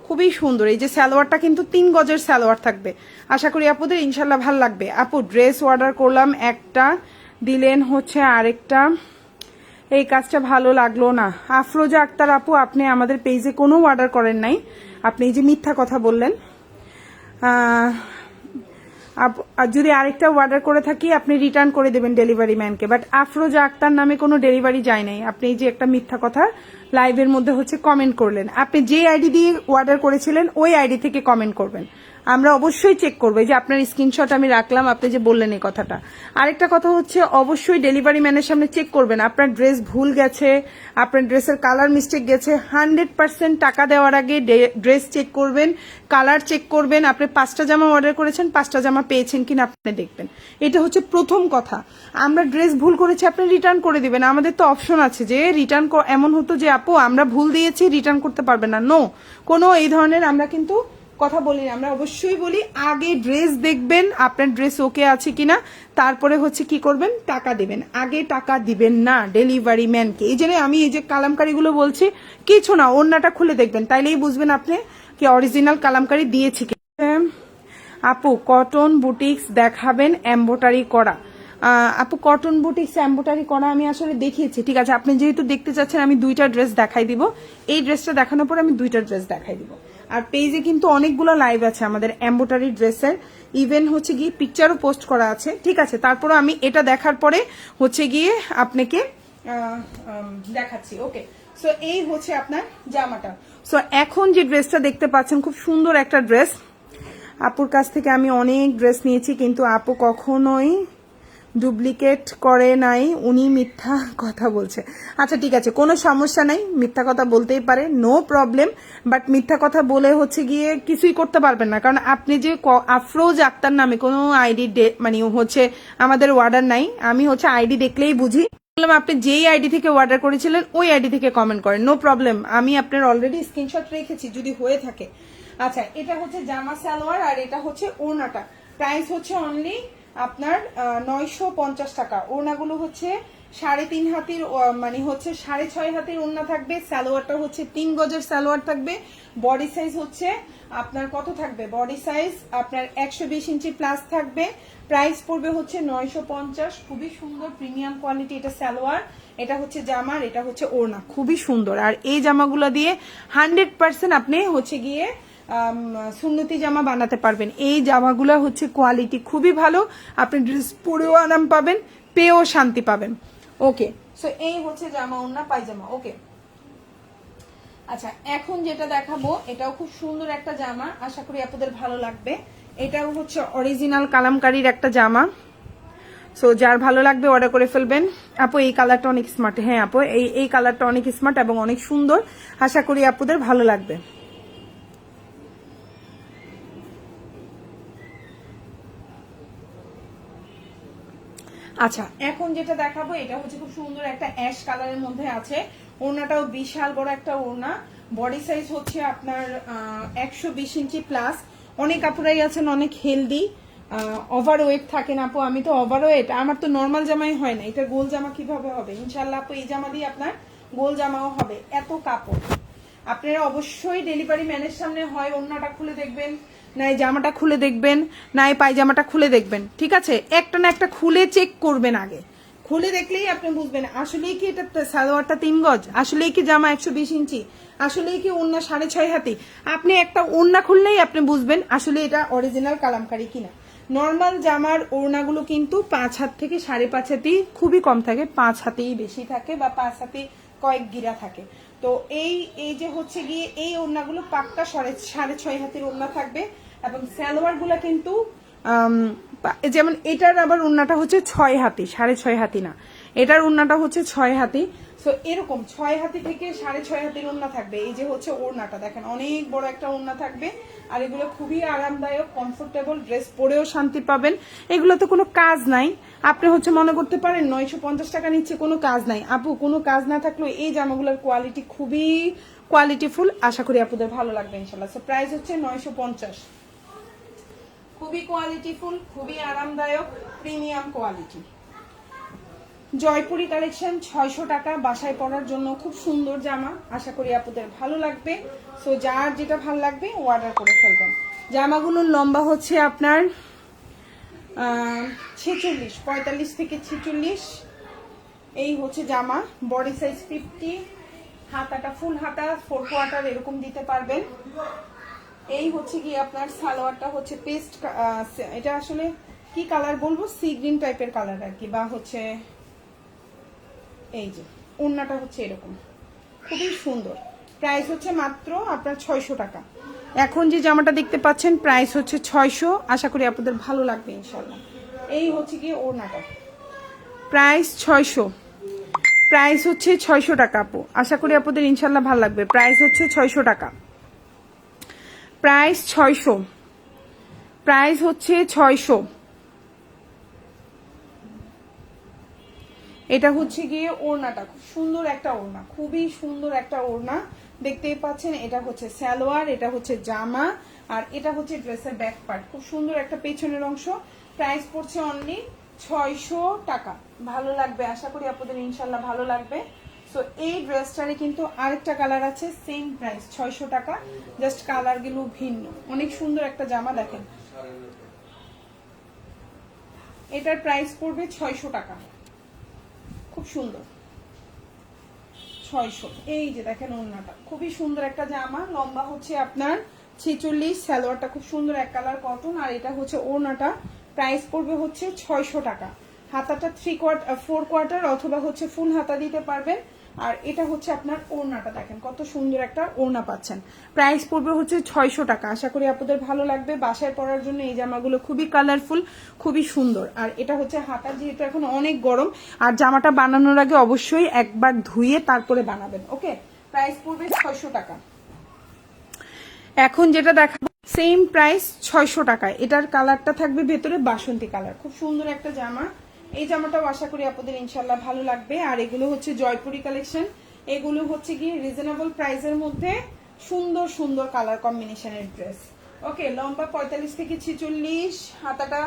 Speaker 1: খুবই সুন্দর। এই যে সালোয়ারটা কিন্তু 3 গজের সালোয়ার থাকবে। আশা করি আপুদের ইনশাল্লাহ ভালো লাগবে। আপু ড্রেস অর্ডার করলাম, একটা দিলেন হচ্ছে আরেকটা, এই কাজটা ভালো লাগলো না। আফরোজা আক্তার আপু, আপনি আমাদের পেজে কোনো অর্ডার করেন নাই, আপনি এই যে মিথ্যা কথা বললেন। আর যদি আরেকটা অর্ডার করে থাকি আপনি রিটার্ন করে দেবেন ডেলিভারি ম্যানকে, বাট আফরোজা আক্তার নামে কোনো ডেলিভারি যায় নাই। আপনি এই যে একটা মিথ্যা কথা লাইভের মধ্যে হচ্ছে কমেন্ট করলেন। আপনি যে আইডি দিয়ে অর্ডার করেছিলেন ওই আইডি থেকে কমেন্ট করবেন। আমরা অবশ্যই চেক করবো। যে আপনার স্ক্রিনশট আমি রাখলাম, আপনি যে বললেন এই কথাটা। আরেকটা কথা হচ্ছে, অবশ্যই ডেলিভারি ম্যানের সামনে চেক করবেন। আপনার ড্রেস ভুল গেছে, আপনার ড্রেসের কালার মিস্টেক গেছে, 100% টাকা দেওয়ার আগে ড্রেস চেক করবেন, কালার চেক করবেন। আপনি 5টা জামা অর্ডার করেছেন, 5টা জামা পেয়েছেন কিনা আপনি দেখবেন। এটা হচ্ছে প্রথম কথা। আমরা ড্রেস ভুল করেছি, আপনি রিটার্ন করে দিবেন। আমাদের তো অপশন আছে যে রিটার্ন, এমন হতো যে আপু আমরা ভুল দিয়েছি রিটার্ন করতে পারবেন না, নো, কোনো এই ধরনের আমরা কিন্তু কথা বলি না। আমরা অবশ্যই বলি আগে ড্রেস দেখবেন, আপনার ড্রেস ওকে আছে কিনা, তারপরে হচ্ছে কি করবেন, টাকা দিবেন। আগে টাকা দিবেন না ডেলিভারি ম্যানকে। এই জন্য আমি এই যে কালামকারীগুলো বলছি, কিছু না, ওড়নাটা খুলে দেখবেন, তাইলেই বুঝবেন আপনি কি অরিজিনাল কালামকারী দিয়েছি কি। আপু কটন বুটিক্স দেখাবেন এমব্রয়ডারি করা। আপু কটন বুটিক্স এমব্রয়ডারি করা আমি আসলে দেখিয়েছি, ঠিক আছে। আপনি যেহেতু দেখতে চাচ্ছেন, আমি 2টা ড্রেস দেখাই দিব। এই ড্রেসটা দেখানোর পর আমি 2টা ড্রেস দেখাই দিব। আর পেজে কিন্তু অনেকগুলো লাইভ আছে আমাদের এমব্রয়ডারি ড্রেসের, ইভেন হচ্ছে গিয়ে পিকচারও পোস্ট করা আছে, ঠিক আছে। তারপরে আমি এটা দেখার পরে হচ্ছে গিয়ে আপনাকে দেখাচ্ছি, ওকে। সো এই হচ্ছে আপনার জামাটা। সো এখন যে ড্রেসটা দেখতে পাচ্ছেন, খুব সুন্দর একটা ড্রেস। আপুর কাছ থেকে আমি অনেক ড্রেস নিয়েছি, কিন্তু আপু কখনোই ডুপ্লিকেট করে নাই, উনি মিথ্যা কথা বলছে। আচ্ছা ঠিক আছে, কোনো সমস্যা নাই, মিথ্যা কথা বলতেই পারে, নো প্রবলেম। বাট মিথ্যা কথা বলে হচ্ছে গিয়ে কিছুই করতে পারবেন না, কারণ আপনি যে আফরোজ আক্তার নামে কোনো আইডি মানে হচ্ছে আমাদের অর্ডার নাই। আমি হচ্ছে আইডি দেখলেই বুঝি। বললাম আপনি যেই আইডি থেকে অর্ডার করেছিলেন ওই আইডি থেকে কমেন্ট করেন, নো প্রবলেম। আমি আপনার অলরেডি স্ক্রিনশট রেখেছি যদি হয়ে থাকে। আচ্ছা, এটা হচ্ছে জামা সালোয়ার, আর এটা হচ্ছে ওড়নাটা। প্রাইস হচ্ছে অনলি আপনার 950 টাকা। ওড়নাগুলো হচ্ছে 3.5 হাতির, মানে হচ্ছে 6.5 হাতির ওড়না থাকবে। সালোয়ারটা হচ্ছে 3 গজের সালোয়ার থাকবে। বডি সাইজ হচ্ছে আপনার কত থাকবে, বডি সাইজ আপনার 120 ইঞ্চি প্লাস থাকবে। প্রাইস পড়বে হচ্ছে 950। খুবই সুন্দর প্রিমিয়াম কোয়ালিটি। এটা সালোয়ার, এটা হচ্ছে জামার, এটা হচ্ছে ওড়না, খুবই সুন্দর। আর এই জামাগুলো দিয়ে 100% আপনি হচ্ছে গিয়ে সুন্নতি জামা বানাতে পারবেন। এই জামাগুলো হচ্ছে কোয়ালিটি খুবই ভালো, আপনি ড্রেস পরেও আরাম পাবেন, পেয়েও শান্তি পাবেন। ওকে, সো এই হচ্ছে জামা ওড়না পায়জামা, ওকে। আচ্ছা, এখন যেটা দেখাবো এটাও খুব সুন্দর একটা জামা, আশা করি আপনাদের ভালো লাগবে। এটাও হচ্ছে অরিজিনাল কালামকারীর একটা জামা। সো যার ভালো লাগবে অর্ডার করে ফেলবেন। আপু এই কালারটা অনেক স্মার্ট। হ্যাঁ আপু, এই কালারটা অনেক স্মার্ট এবং অনেক সুন্দর, আশা করি আপনাদের ভালো লাগবে। আচ্ছা, এখন যেটা দেখাবো এটা হচ্ছে খুব সুন্দর একটা অ্যাশ কালারের মধ্যে আছে। ওড়নাটাও বিশাল বড় একটা ওড়না। বডি সাইজ হচ্ছে আপনার 120 ইঞ্চি প্লাস। অনেক আপুরাই আছেন অনেক হেলদি, ওভার ওয়েট থাকেন। আপু আমি তো ওভার ওয়েট, আমার তো নর্মাল জামাই হয় না, এটা গোল জামা কিভাবে হবে? ইনশাল্লাহ আপু এই জামা দিয়ে আপনার গোল জামাও হবে। এত কাপড়, আপনারা অবশ্যই ডেলিভারি ম্যানের সামনে হয় ওড়নাটা খুলে দেখবেন, নাই জামাটা খুলে দেখবেন, নাই পায়জামাটা খুলে দেখবেন, ঠিক আছে। একটা না একটা খুলে চেক করবেন আগে। খুলে দেখলেই আপনি বুঝবেন আসলেই কি এটা সালোয়ারটা 3 গজ, আসলেই কি জামা 120 ইঞ্চি, আসলেই কি ওড়না 6.5 হাতি। আপনি একটা ওড়না খুললেই আপনি বুঝবেন আসলে এটা অরিজিনাল কালামকারী কিনা। নর্মাল জামার ওড়নাগুলো কিন্তু 5 হাত থেকে 5.5 হাতি খুবই কম থাকে, 5 হাতেই বেশি থাকে, বা 5 হাতে কয়েক গিরা থাকে। তো এই যে হচ্ছে গিয়ে এই ওড়নাগুলো পাক্কা 6.5 হাতের ওড়না থাকবে। এবং সালোয়ার গুলা কিন্তু যেমন এটার আবার ওড়নাটা হচ্ছে 6 হাতি, 6.5 হাতি না, এটার ওড়নাটা হচ্ছে 6 হাতি। সো এরকম 6 হাতি থেকে 6.5 হাতির ওড়না থাকবে। এই যে হচ্ছে ওড়নাটা দেখেন, অনেক বড় একটা ওড়না থাকবে। আর এগুলো খুবই আরামদায়ক, কমফোর্টেবল, ড্রেস পরেও শান্তি পাবেন। এগুলো তো কোনো কাজ নাই। আপনি হচ্ছে মনে করতে পারেন 950 টাকা নিচ্ছে, কোনো কাজ নাই। আপু কোনো কাজ না থাকলেও এই জামাগুলোর কোয়ালিটি খুবই কোয়ালিটিফুল, আশা করি আপনাদের ভালো লাগবে ইনশাল্লাহ। সো প্রাইস হচ্ছে 950। খুবই কোয়ালিটিফুল, খুবই আরামদায়ক, প্রিমিয়াম কোয়ালিটি। জয়পুরি কালেকশন 600 টাকা, বাসায় পরার জন্য খুব সুন্দর জামা, আশা করি আপনাদের ভালো লাগবে। সো যার যেটা ভালো লাগবে অর্ডার করে ফেলবেন। জামাগুলোর লম্বা হচ্ছে আপনার 46, 45 থেকে 46। এই হচ্ছে জামা। বডি সাইজ 50, হাতাটা ফুল হাতা 4 কোয়ার্টার এরকম দিতে পারবেন। এই হচ্ছে কি আপনার সালোয়ারটা হচ্ছে পেস্ট, এটা আসলে কি কালার বলবো, সি গ্রিন টাইপের কালার আর কি, বা হচ্ছে এই যে ওড়নাটা হচ্ছে এরকম, খুবই সুন্দর। প্রাইস হচ্ছে মাত্র আপনার 600 টাকা। এখন যে জামাটা দেখতে পাচ্ছেন প্রাইস হচ্ছে 600, আশা করি আপনাদের ভালো লাগবে ইনশাল্লাহ। এই হচ্ছে গিয়ে ওড়নাটা, প্রাইস 600, প্রাইস হচ্ছে 600 টাকা আপু, আশা করি আপনাদের ইনশাল্লাহ ভালো লাগবে। প্রাইস হচ্ছে 600 টাকা, প্রাইস 600, প্রাইস হচ্ছে 600। এটা হচ্ছে গিয়ে ওড়নাটা, খুব সুন্দর একটা ওড়না, খুবই সুন্দর একটা ওড়না দেখতেই পাচ্ছেন। এটা হচ্ছে সালোয়ার, এটা হচ্ছে জামা, আর এটা হচ্ছে ড্রেসের ব্যাক পার্ট, খুব সুন্দর একটা পেছনের অংশ। প্রাইস পড়ছে অনলি 600 টাকা। ভালো লাগবে, আশা করি আপনাদের ইনশাল্লাহ ভালো লাগবে। সো এই ড্রেসটারে কিন্তু আরেকটা কালার আছে, সেম প্রাইস 600 টাকা, জাস্ট কালারগুলো ভিন্ন। অনেক সুন্দর একটা জামা, দেখেন এটার প্রাইস পড়বে 600 টাকা, খুব সুন্দর 600। এই যে দেখেন ওড়নাটা, খুবই সুন্দর একটা জামা, লম্বা হচ্ছে আপনার 46, সালোয়ারটা খুব সুন্দর এক কালার কটন, আর এটা হচ্ছে ওড়নাটা। প্রাইস পড়বে হচ্ছে 600 টাকা। হাতাটা 4 কোয়ার্টার অথবা হচ্ছে ফুল হাতা দিতে পারবেন। আর এটা হচ্ছে আপনার ওড়নাটা, দেখেন কত সুন্দর একটা ওড়না পাচ্ছেন। প্রাইস পড়বে হচ্ছে 600 টাকা, আশা করি আপনাদের ভালো লাগবে। বাসায় পরার জন্য এই জামাগুলো খুবই কালারফুল, খুবই সুন্দর। আর এটা হচ্ছে হাতা, যেহেতু এখন অনেক গরম, আর জামাটা বানানোর আগে অবশ্যই একবার ধুয়ে তারপরে বানাবেন, ওকে। প্রাইস পড়বে 600 টাকা। এখন যেটা দেখাবো সেম প্রাইস 600 টাকায়, এটার কালারটা থাকবে ভেতরে বাসন্তী কালার, খুব সুন্দর একটা জামা। এই জামাটাও আশা করি আপনাদের ইনশাল্লাহ ভালো লাগবে। আর এগুলো হচ্ছে জয়পুরি কালেকশন, এগুলো হচ্ছে গিয়ে রিজনেবল প্রাইসের মধ্যে সুন্দর সুন্দর কালার কম্বিনেশনের ড্রেস, ওকে। লম্বা 45 থেকে 46, হাতাটা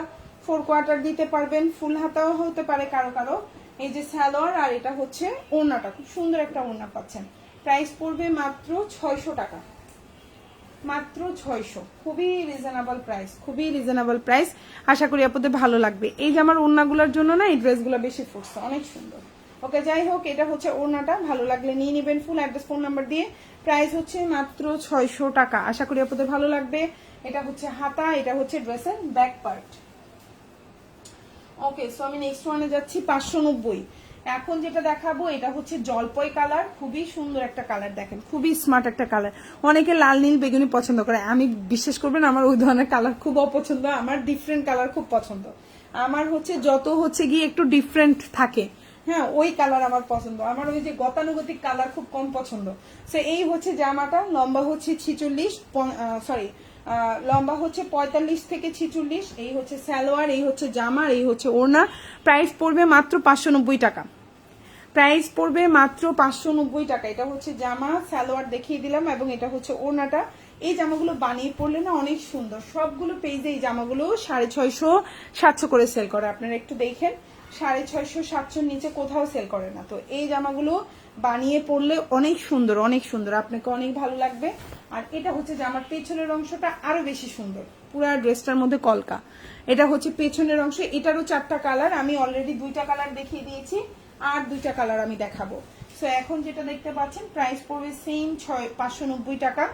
Speaker 1: 4 কোয়ার্টার দিতে পারবেন, ফুল হাতাও হতে পারে কারো কারো। এই যে সালোয়ার, আর এটা হচ্ছে ওড়নাটা, খুব সুন্দর একটা ওড়না পাচ্ছেন। প্রাইস পড়বে মাত্র 600 টাকা, মাত্র 600, খুবই রিজনেবল প্রাইস, খুবই রিজনেবল প্রাইস। আশা করি আপনাদের ভালো লাগবে। এই যে আমার ওড়নাগুলোর জন্য না এই ড্রেসগুলো বেশি ফুটছে, অনেক সুন্দর, ওকে। যাই হোক, এটা হচ্ছে ওড়নাটা, ভালো লাগলে নিয়ে নেবেন ফুল অ্যাড্রেস ফোন নাম্বার দিয়ে। প্রাইস হচ্ছে মাত্র 600 টাকা, আশা করি আপনাদের ভালো লাগবে। এটা হচ্ছে হাতা, এটা হচ্ছে ড্রেসের ব্যাক পার্ট, ওকে। সো আমি নেক্সট ওয়ানে যাচ্ছি, 590। এখন যেটা দেখাবো এটা হচ্ছে জলপাই কালার, খুবই সুন্দর একটা কালার, দেখেন খুবই স্মার্ট একটা কালার। অনেকে লাল নীল বেগুনি পছন্দ করে, আমি বিশ্বাস করবেন আমার ওই ধরনের কালার খুব অপছন্দ, আমার ডিফারেন্ট কালার খুব পছন্দ। আমার হচ্ছে যত হচ্ছে গিয়ে একটু ডিফারেন্ট থাকে, হ্যাঁ ওই কালার আমার পছন্দ, আমার ওই যে গতানুগতিক কালার খুব কম পছন্দ। সো এই হচ্ছে জামাটা, লম্বা হচ্ছে 46, সরি লম্বা হচ্ছে 45 থেকে 46, এই হচ্ছে সালোয়ার, এই হচ্ছে জামা, এই হচ্ছে ওড়না। প্রাইস পড়বে মাত্র 590 টাকা, প্রাইস পড়বে মাত্র 590 টাকা। এটা হচ্ছে জামা, সালোয়ার দেখিয়ে দিলাম, এবং এটা হচ্ছে ওড়নাটা। এই জামাগুলো বানিয়ে পড়লে না অনেক সুন্দর, সবগুলো পেজে এই জামাগুলো 650 700 করে সেল করে, আপনারা একটু দেখেন 650 700 নিচে কোথাও সেল করে না। তো এই জামাগুলো বানিয়ে পড়লে অনেক সুন্দর, অনেক সুন্দর, আপনাকে অনেক ভালো লাগবে। আর এটা হচ্ছে জামার পেছনের অংশটা আরো বেশি সুন্দর, পুরা ড্রেসটার মধ্যে কলকা। এটা হচ্ছে পেছনের অংশ, এটারও 4টা কালার, আমি অলরেডি 2টা কালার দেখিয়ে দিয়েছি, আর 2টা কালার আমি দেখাবো। সো এখন যেটা দেখতে পাচ্ছেন প্রাইস পড়বে সেম 590 টাকা,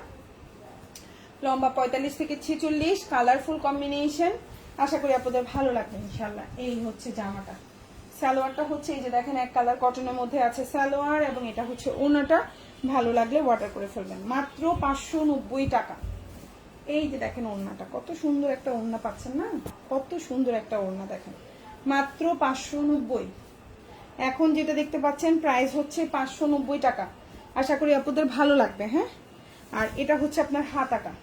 Speaker 1: লম্বা 45 থেকে 46, কালারফুল কম্বিনেশন। আশা করি আপনাদের ভালো লাগবে ইনশাল্লাহ। এই হচ্ছে জামাটা, সালোয়ারটা হচ্ছে এই যে দেখেন এক কালার কটনের মধ্যে আছে সালোয়ার, এবং এটা হচ্ছে ওড়নাটা। ভালো লাগলে অর্ডার করে ফেলবেন, মাত্র 590 টাকা। এই যে দেখেন ওড়নাটা, কত সুন্দর একটা ওড়না পাচ্ছেন না, কত সুন্দর একটা ওড়না, দেখেন মাত্র 590। এখন যেটা দেখতে পাচ্ছেন প্রাইস হচ্ছে 590 টাকা, আশা করি আপনাদের ভালো লাগবে, হ্যাঁ। আর এটা হচ্ছে আপনার হাতাটা,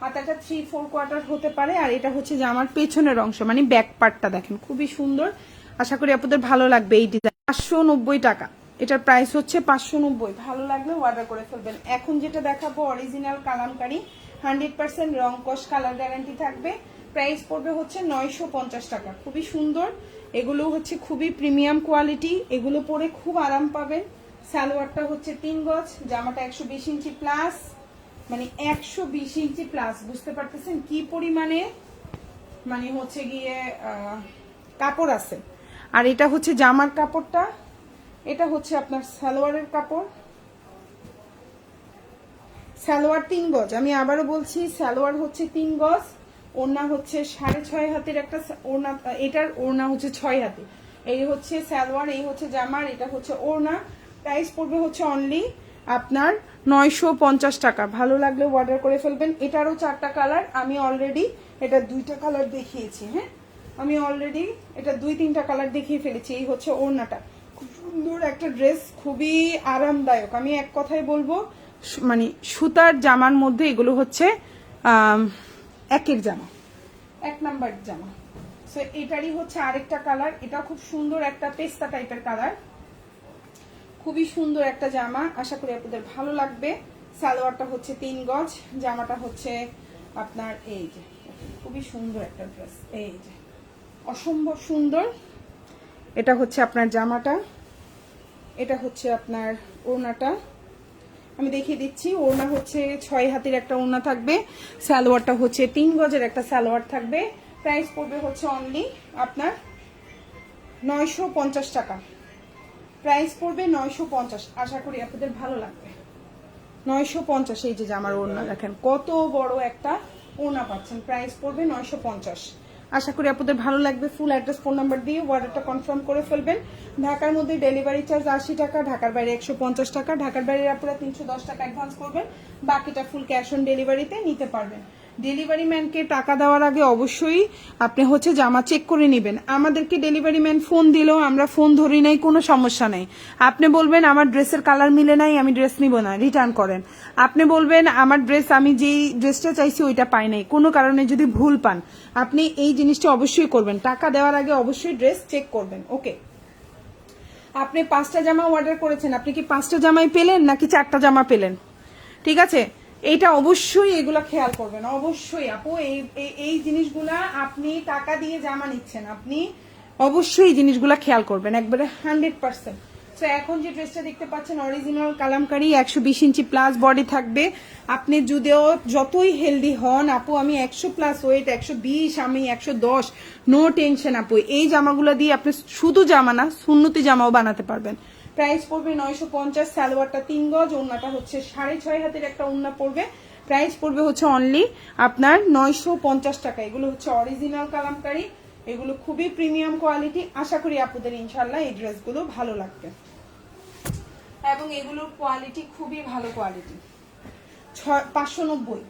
Speaker 1: হাতাটা 3-4 কোয়ার্টার হতে পারে। আর এটা হচ্ছে যে আমার পেছনের অংশ, মানে ব্যাক পার্টটা দেখেন খুবই সুন্দর, আশা করি আপনাদের ভালো লাগবে। এই ডিজাইন 590 টাকা, এটার প্রাইস হচ্ছে 590, ভালো লাগলে অর্ডার করে ফেলবেন। এখন যেটা দেখাবো অরিজিনাল কালামকারী, 100% রং কস কালার গ্যারান্টি থাকবে। প্রাইস পড়বে হচ্ছে 950 টাকা, খুবই সুন্দর। এগুলো হচ্ছে খুবই প্রিমিয়াম কোয়ালিটি, এগুলো পরে খুব আরাম পাবেন। সালোয়ারটা হচ্ছে 3 গজ, জামাটা 120 ইঞ্চি প্লাস, মানে 120 ইঞ্চি প্লাস, বুঝতে পারতেছেন কি পরিমাণে মানে হচ্ছে গিয়ে কাপড় আছে। আর এটা হচ্ছে জামার কাপড়টা, এটা হচ্ছে আপনার সালোয়ারের কাপড়, সালোয়ার 3 গজ, আমি আবারও বলছি সালোয়ার হচ্ছে 3 গজ, ওড়না হচ্ছে 6.5 হাতের একটা ওড়না, এটার ওড়না হচ্ছে 6 হাতে। এই হচ্ছে সালোয়ার, এই হচ্ছে জামার, এটা হচ্ছে ওড়না। প্রাইস পড়বে হচ্ছে অনলি আপনার 950 টাকা। ভালো লাগলে অর্ডার করে ফেলবেন। এটারও 4টা কালার, আমি অলরেডি এটা 2টা কালার দেখিয়েছি। হ্যাঁ, আমি অলরেডি এটা 2-3টা কালার দেখিয়ে ফেলেছি। এই হচ্ছে ওড়নাটা, খুব সুন্দর একটা ড্রেস, খুবই আরামদায়ক। আমি এক কথাই বলবো, মানে সুতার জামার মধ্যে এগুলো হচ্ছে একের জামা, 1 নাম্বার জামা। সো এটারই হচ্ছে আরেকটা কালার, এটা খুব সুন্দর একটা পেস্তা টাইপের কালার, খুবই সুন্দর একটা জামা। আশা করি আপনাদের ভালো লাগবে। সালোয়ারটা হচ্ছে 3 গজ, জামাটা হচ্ছে আপনার এই যে, খুবই সুন্দর একটা ড্রেস, এই যে অসম্ভব সুন্দর। এটা হচ্ছে আপনার জামাটা, এটা হচ্ছে আপনার ওড়নাটা। আমি দেখিয়ে দিচ্ছি, ওড়না হচ্ছে 6 হাতের একটা ওড়না থাকবে, সালোয়ারটা হচ্ছে 3 গজের একটা সালোয়ার থাকবে। প্রাইস পড়বে হচ্ছে অনলি আপনার 950 টাকা। প্রাইস পড়বে 950। আশা করি আপনাদের ভালো লাগবে। 950। এই যে জামার ওড়না দেখেন কত বড় একটা ওড়না পাচ্ছেন, প্রাইস পড়বে 950। আশা করি আপনাদের ভালো লাগবে। ফুল অ্যাড্রেস, ফোন নাম্বার দিয়ে অর্ডারটা কনফার্ম করে ফেলবেন। ঢাকার মধ্যে ডেলিভারি চার্জ 80 টাকা, ঢাকার বাইরে 150 টাকা। ঢাকার বাইরে আপনারা 310 টাকা অ্যাডভান্স করবেন, বাকিটা ফুল ক্যাশ অন ডেলিভারিতে নিতে পারবেন। ডেলিভারি ম্যানকে টাকা দেওয়ার আগে অবশ্যই আপনি হচ্ছে জামা চেক করে নেবেন। আমাদেরকে ডেলিভারি ম্যান ফোন দিলেও আমরা ফোন ধরি নাই, কোনো সমস্যা নেই। আপনি বলবেন আমার ড্রেসের কালার মিলে নাই, আমি ড্রেস নিব না, রিটার্ন করেন। আপনি বলবেন আমার ড্রেস, আমি যেই ড্রেসটা চাইছি ওইটা পাই নাই, কোনো কারণে যদি ভুল পান, আপনি এই জিনিসটা অবশ্যই করবেন। টাকা দেওয়ার আগে অবশ্যই ড্রেস চেক করবেন। ওকে, আপনি 5টা জামা অর্ডার করেছেন, আপনি কি 5টা জামাই পেলেন নাকি 4টা জামা পেলেন? ঠিক আছে, এইটা অবশ্যই এগুলা খেয়াল করবেন অবশ্যই আপু। এই জিনিসগুলা, আপনি টাকা দিয়ে জামা নিচ্ছেন, আপনি অবশ্যই এই জিনিসগুলা খেয়াল করবেন একবারে 100%। তো এখন যে ড্রেসটা দেখতে পাচ্ছেন অরিজিনাল কালামকারী, 120 ইঞ্চি প্লাস বডি থাকবে। আপনি যদিও যতই হেলদি হন আপু, আমি 100 প্লাস ওয়েট, 120, আমি 110, নো টেনশন আপু। এই জামাগুলো দিয়ে আপনি শুধু জামা না, সুন্নতি জামাও বানাতে পারবেন। প্রাইস পড়বে 950। সালোয়ারটা 3 গজ, ওড়নাটা হচ্ছে 6.5 হাতের একটা ওড়না পড়বে। প্রাইস পড়বে হচ্ছে অনলি আপনার 950 টাকা। এগুলো হচ্ছে অরিজিনাল কালামকারী, এগুলো খুবই প্রিমিয়াম কোয়ালিটি। আশা করি আপনাদের ইনশাল্লাহ এই ড্রেসগুলো ভালো লাগবে, এবং এগুলোর কোয়ালিটি খুবই ভালো কোয়ালিটি। 590।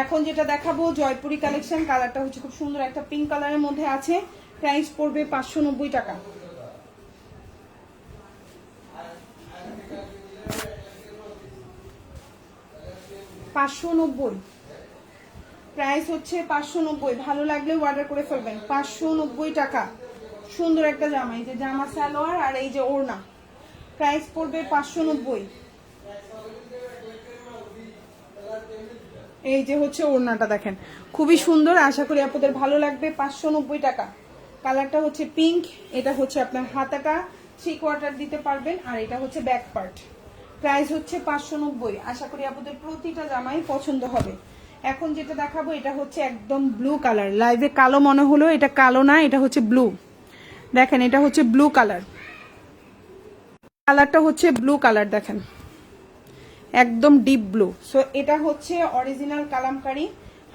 Speaker 1: এখন যেটা দেখাবো জয়পুরি কালেকশন, কালারটা হচ্ছে খুব সুন্দর একটা পিঙ্ক কালারের মধ্যে আছে। প্রাইস পড়বে 590 টাকা। প্রাইস হচ্ছে 590। ভালো লাগলে অর্ডার করে ফেলবেন। 590 টাকা। সুন্দর একটা জামা, এই যে জামা সালোয়ার আর এই যে ওড়না, প্রাইস পড়বে 590। এই যে হচ্ছে ওড়নাটা দেখেন, খুবই সুন্দর। আশা করি আপনাদের ভালো লাগবে। 590 টাকা। কালারটা হচ্ছে পিঙ্ক, এটা হচ্ছে আপনার হাতাটা 3/4 দিতে পারবেন, আর এটা হচ্ছে ব্যাক পার্ট। প্রাইস হচ্ছে 590। আশা করি আপনাদের প্রতিটা জামাই পছন্দ হবে। এখন যেটা দেখাবো এটা হচ্ছে একদম ব্লু কালার। লাইভে কালো মনে হলো, এটা কালো না, এটা হচ্ছে ব্লু। দেখেন এটা হচ্ছে ব্লু কালার, কালারটা হচ্ছে ব্লু কালার, দেখেন একদম ডিপ ব্লু। সো এটা হচ্ছে অরিজিনাল কালামকারী,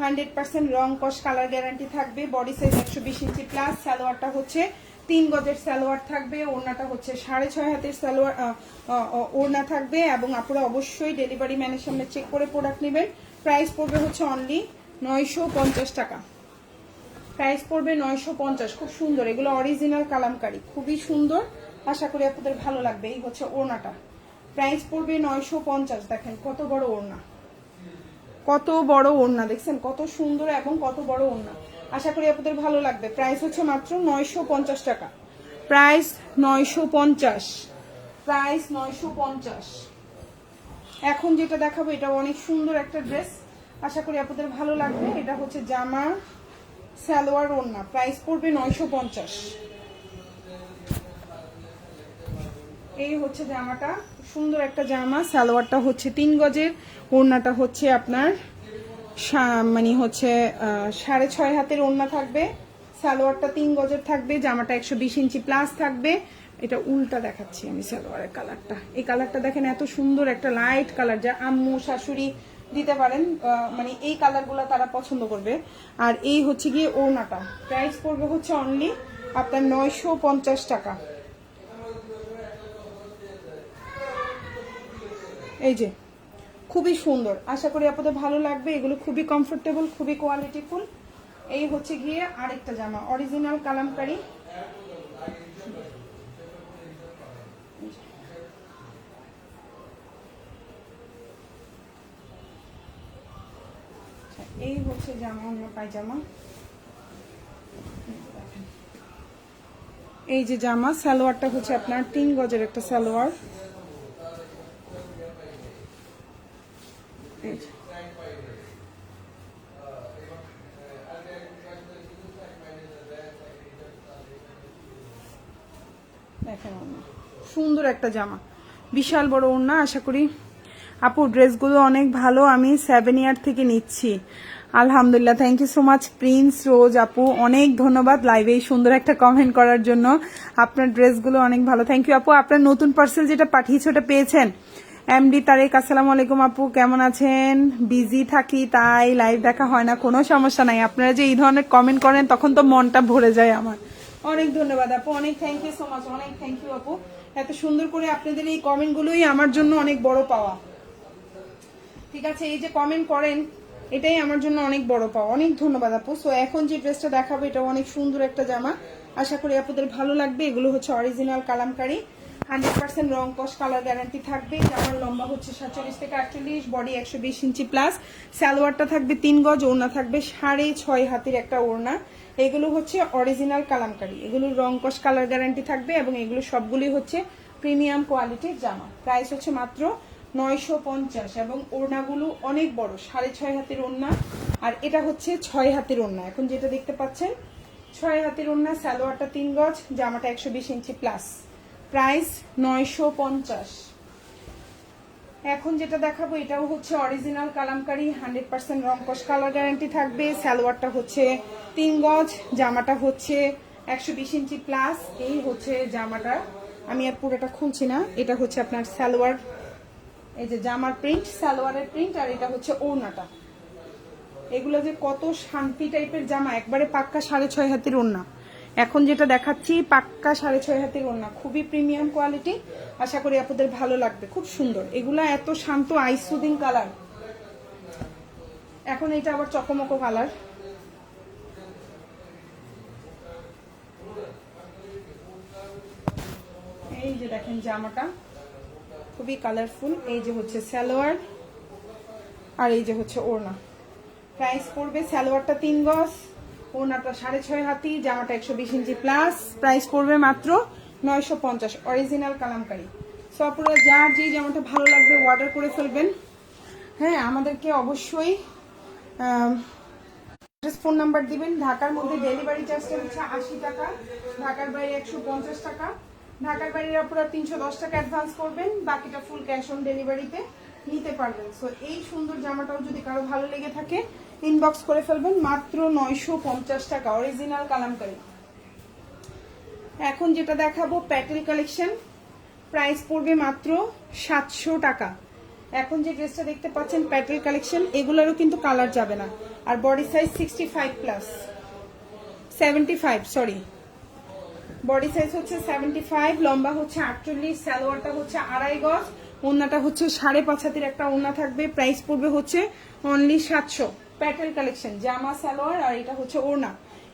Speaker 1: 100% রং কস কালার গ্যারান্টি থাকবে। বডি সাইজ 120 ইঞ্চি প্লাস। সালোয়ারটা হচ্ছে 3 গজের সালোয়ার থাকবে, ওড়নাটা হচ্ছে 6.5 হাতের সালোয়ার ওড়না থাকবে। এবং আপনারা অবশ্যই ডেলিভারি ম্যানের সামনে চেক করে প্রোডাক্ট নেবেন। প্রাইস পড়বে হচ্ছে অনলি 950 টাকা। প্রাইস পড়বে 950। খুব সুন্দর, এগুলো অরিজিনাল কালামকারী, খুবই সুন্দর। আশা করি আপনাদের ভালো লাগবে। এই হচ্ছে ওড়নাটা, প্রাইস পড়বে 950। দেখেন কত বড় ওড়না, কত বড় ওড়না, দেখছেন কত সুন্দর এবং কত বড় ওড়না। আশা করি আপনাদের ভালো লাগবে। প্রাইস হচ্ছে মাত্র 950 টাকা। প্রাইস 950। প্রাইস 950। এখন যেটা দেখাবো এটা অনেক সুন্দর একটা ড্রেস, আশা করি আপনাদের ভালো লাগবে। এটা হচ্ছে জামা সালোয়ার ওড়না, প্রাইস পড়বে 950। এই হচ্ছে জামাটা, সুন্দর একটা জামা। সালোয়ারটা হচ্ছে 3 গজের, ওড়নাটা হচ্ছে আপনার মানে হচ্ছে 6.5 হাতের ওড়না থাকবে। সালোয়ারটা 3 গজের থাকবে, জামাটা 120 ইঞ্চি প্লাস থাকবে। এটা উল্টা দেখাচ্ছি আমি সালোয়ারের কালারটা। এই কালারটা দেখেন এত সুন্দর একটা লাইট কালার, যা আম্মু শাশুড়ি দিতে পারেন, মানে এই কালারগুলো তারা পছন্দ করবে। আর এই হচ্ছে গিয়ে ওড়নাটা, প্রাইস পড়বে হচ্ছে অনলি আপনার 950 টাকা। এই যে খুবই সুন্দর, আশা করি আপনাদের ভালো লাগবে। এগুলো খুবই কমফোর্টেবল, খুবই কোয়ালিটিফুল। এই হচ্ছে গিয়ে আরেকটা জামা, অরিজিনাল কালামকারী। এই হচ্ছে জামা, অন্য পায়জামা। এই যে জামা, সালোয়ারটা হচ্ছে আপনার 3 গজের একটা সালোয়ার। দেখেন সুন্দর একটা জামা, বিশাল বড় ওড়না। আশা করি আপু ড্রেসগুলো অনেক ভালো, আমি 7 ইয়ার থেকে নিচ্ছি। আলহামদুলিল্লাহ, thank you so much Prince Rose আপু, অনেক ধন্যবাদ লাইভে এই সুন্দর একটা কমেন্ট করার জন্য। আপনার ড্রেসগুলো অনেক ভালো, থ্যাংক ইউ আপু। আপনার নতুন পার্সেল যেটা পাঠিয়েছে ওটা পেয়েছেন? এমডি তারেক, আসসালামু আলাইকুম আপু, কেমন আছেন? বিজি থাকি তাই লাইভ দেখা হয় না, কোনো সমস্যা নাই। আপনারা যে এই ধরনের কমেন্ট করেন তখন তো মনটা ভরে যায় আমার। অনেক ধন্যবাদ আপু, অনেক থ্যাংক ইউ সো মাচ, অনেক থ্যাংক ইউ আপু। এত সুন্দর করে আপনাদের এই কমেন্টগুলোই আমার জন্য অনেক বড় পাওয়া। ঠিক আছে, এই যে কমেন্ট করেন এটাই আমার জন্য অনেক বড় পাওয়া। অনেক ধন্যবাদ আপু। সো এখন যে ড্রেসটা দেখাবো এটা অনেক সুন্দর একটা জামা, আশা করি আপনাদের ভালো লাগবে। এগুলো হচ্ছে অরিজিনাল কালামকারী, 100% রং কস কালার গ্যারান্টি থাকবে। জামার লম্বা হচ্ছে 47 থেকে 48, বডি 120 ইঞ্চি প্লাস। সালোয়ারটা থাকবে 3 গজ, ওড়না থাকবে 6.5 হাতের একটা ওড়না। এগুলো হচ্ছে অরিজিনাল কালামকারী, এগুলোর রং কস কালার গ্যারান্টি থাকবে এবং এগুলো সবগুলি হচ্ছে প্রিমিয়াম কোয়ালিটির জামা। প্রাইস হচ্ছে মাত্র 950 এবং ওড়নাগুলো অনেক বড়, 6.5 হাতের ওড়না। আর এটা হচ্ছে 6 হাতের ওড়না, এখন যেটা দেখতে পাচ্ছেন 6 হাতের ওড়না। সালোয়ারটা 3 গজ, জামাটা 120 ইঞ্চি প্লাস। প্রাইস 950। এখন যেটা দেখাবো এটাও হচ্ছে অরিজিনাল কালামকারী, 100% রং কস কালার গ্যারান্টি থাকবে। সালোয়ারটা হচ্ছে 3 গজ, জামাটা হচ্ছে 120 ইঞ্চি প্লাস। এই হচ্ছে জামাটা, আমি আর পুরোটা খুলছি না। এটা হচ্ছে আপনার সালোয়ার, এই যে জামার প্রিন্ট, সালোয়ারের প্রিন্ট, আর এটা হচ্ছে ওড়নাটা। এগুলো যে কত শান্তি টাইপের জামা, একবারে পাক্কা 6.5 হাতের ওড়না। এখন যেটা দেখাচ্ছি পাক্কা 6.5 হাতের ওড়না, খুবই প্রিমিয়াম কোয়ালিটি। আশা করি আপনাদের ভালো লাগবে, খুব সুন্দর। এগুলা এত শান্ত আইস সুদিং কালার। এখন এটা আবার চকমকো কালার। এই যে দেখেন জামাটা খুবই কালারফুল। এই যে হচ্ছে সালোয়ার আর এই যে হচ্ছে ওড়না। প্রাইস পড়বে, সালোয়ারটা 3 গজ, ওড়নাটা 6.5 হাতি, জামাটা 120 ইঞ্চি প্লাস। প্রাইস পড়বে মাত্র 950, অরিজিনাল কালামকারী। সো আপনারা যার যে জামাটা ভালো লাগবে অর্ডার করে ফেলবেন। হ্যাঁ, আমাদেরকে অবশ্যই ফোন নাম্বার দিবেন। ঢাকার মধ্যে ডেলিভারি চার্জটা হচ্ছে 80 টাকা, ঢাকার বাইরে 150 টাকা। ঢাকার বাইরে আপনারা 310 টাকা অ্যাডভান্স করবেন, বাকিটা ফুল ক্যাশ অন ডেলিভারিতে নিতে পারবেন। সো এই সুন্দর জামাটাও যদি কারো ভালো লেগে থাকে ইনবক্স করে ফেলবেন, মাত্র 950 টাকা, অরিজিনাল কালামকারী। এখন যেটা দেখাবো প্যাটেল কালেকশন, প্রাইস পড়বে মাত্র 700 টাকা। এখন যে ড্রেসটা দেখতে পাচ্ছেন প্যাটেল কালেকশন, এগুলোরও কিন্তু কালার যাবে না। আর body size 65 plus, 75 sorry, body size হচ্ছে 75, লম্বা হচ্ছে 48, সালোয়ারটা হচ্ছে 2.5 গজ, ওড়নাটা হচ্ছে 5.5 হাতের একটা ওড়না থাকবে। প্রাইস পড়বে হচ্ছে অনলি 700। প্যাটেল কালেকশন, জামা সালোয়ার আর এটা হচ্ছে ওড়না,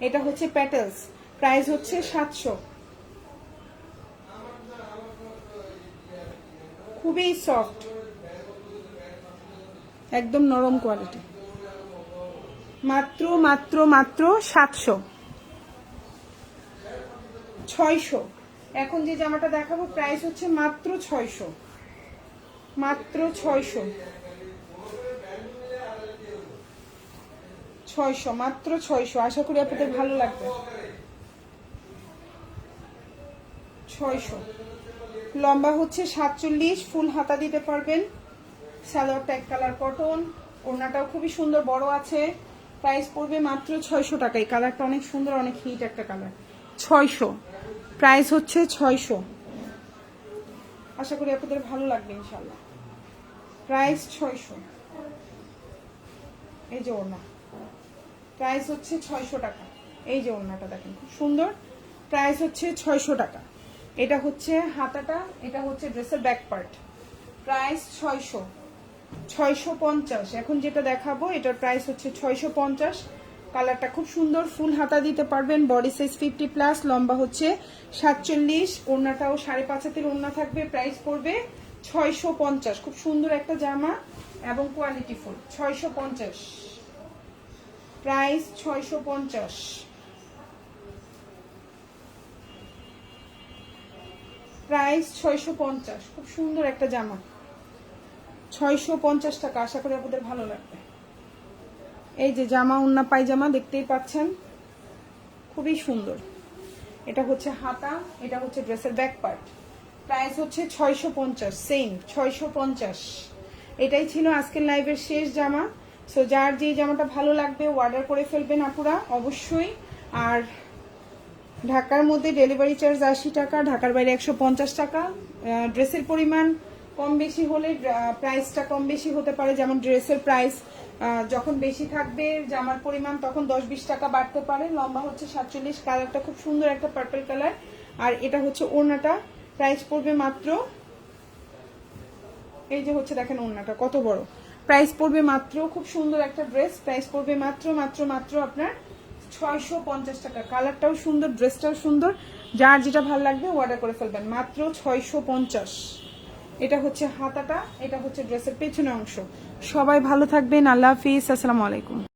Speaker 1: এটা হচ্ছে প্যাটেলস। প্রাইস হচ্ছে 700। খুবই সফট, একদম নরম কোয়ালিটি। মাত্র মাত্র মাত্র 700, 600। এখন যে জামাটা দেখাবো প্রাইস হচ্ছে মাত্র 600, মাত্র 600, 600, মাত্র 600। আশা করি আপনাদের ভালো লাগবে। 600, লম্বা হচ্ছে 47, ফুল হাতা দিতে পারবেন। সালোয়ারটা এক কালার কটন, ওড়নাটাও খুবই সুন্দর বড় আছে। প্রাইস পড়বে মাত্র 600 টাকা। এই কালারটা অনেক সুন্দর, অনেক হিট একটা কালার। 600, প্রাইস হচ্ছে 600। আশা করি আপনাদের ভালো লাগবে ইনশাল্লাহ। প্রাইস 600। এই যে ওড়না, প্রাইস হচ্ছে 600 টাকা। এই যে ওড়নাটা দেখেন খুব সুন্দর, প্রাইস হচ্ছে 600 টাকা। এটা হচ্ছে হাতাটা, এটা হচ্ছে ড্রেসের ব্যাক পার্ট। প্রাইস 650। এখন যেটা দেখাবো এটার প্রাইস হচ্ছে 650। কালারটা খুব সুন্দর, ফুল হাতা দিতে পারবেন, বডি সাইজ 50+, লম্বা হচ্ছে 47, ওড়নাটাও 5.5 হাতের ওড়না থাকবে। প্রাইস পড়বে 650। খুব সুন্দর একটা জামা এবং কোয়ালিটি ফুল। 650 প্রাইস, 650। প্রাইস 650। খুব সুন্দর একটা জামা, 650 টাকা। আশা করি আপনাদের ভালো লাগবে। এই যে জামা, ওন্না পায়জামা দেখতেই পাচ্ছেন, খুবই সুন্দর। এটা হচ্ছে হাতা, এটা হচ্ছে ড্রেসের ব্যাক পার্ট। প্রাইস হচ্ছে 650, সেম 650। এটাই ছিল আজকের লাইভের শেষ জামা। সো যার যে জামাটা ভালো লাগবে অর্ডার করে ফেলবেন আপুরা অবশ্যই। আর ঢাকার মধ্যে ডেলিভারি চার্জ 80 টাকা, ঢাকার বাইরে 150 টাকা। ড্রেসের পরিমাণ কম বেশি হলে প্রাইসটা কম বেশি হতে পারে। যেমন ড্রেসের প্রাইস যখন বেশি থাকবে জামার পরিমাণ তখন 10-20 টাকা বাড়তে পারে। লম্বা হচ্ছে 47, কালারটা খুব সুন্দর একটা পার্পল কালার। আর এটা হচ্ছে ওড়নাটা, প্রাইস পড়বে মাত্র, এই যে হচ্ছে দেখেন ওড়নাটা কত বড়, প্রাইস পড়বে মাত্র, খুব সুন্দর একটা ড্রেস, প্রাইস পড়বে মাত্র মাত্র মাত্র আপনার 650 টাকা। কালারটাও সুন্দর, ড্রেসটাও সুন্দর, যার যেটা ভালো লাগবে অর্ডার করে ফেলবেন মাত্র 650। এটা হচ্ছে হাতাটা, এটা হচ্ছে ড্রেসের পেছনের অংশ। সবাই ভালো থাকবেন, আল্লাহ হাফিজ, আসসালামু আলাইকুম।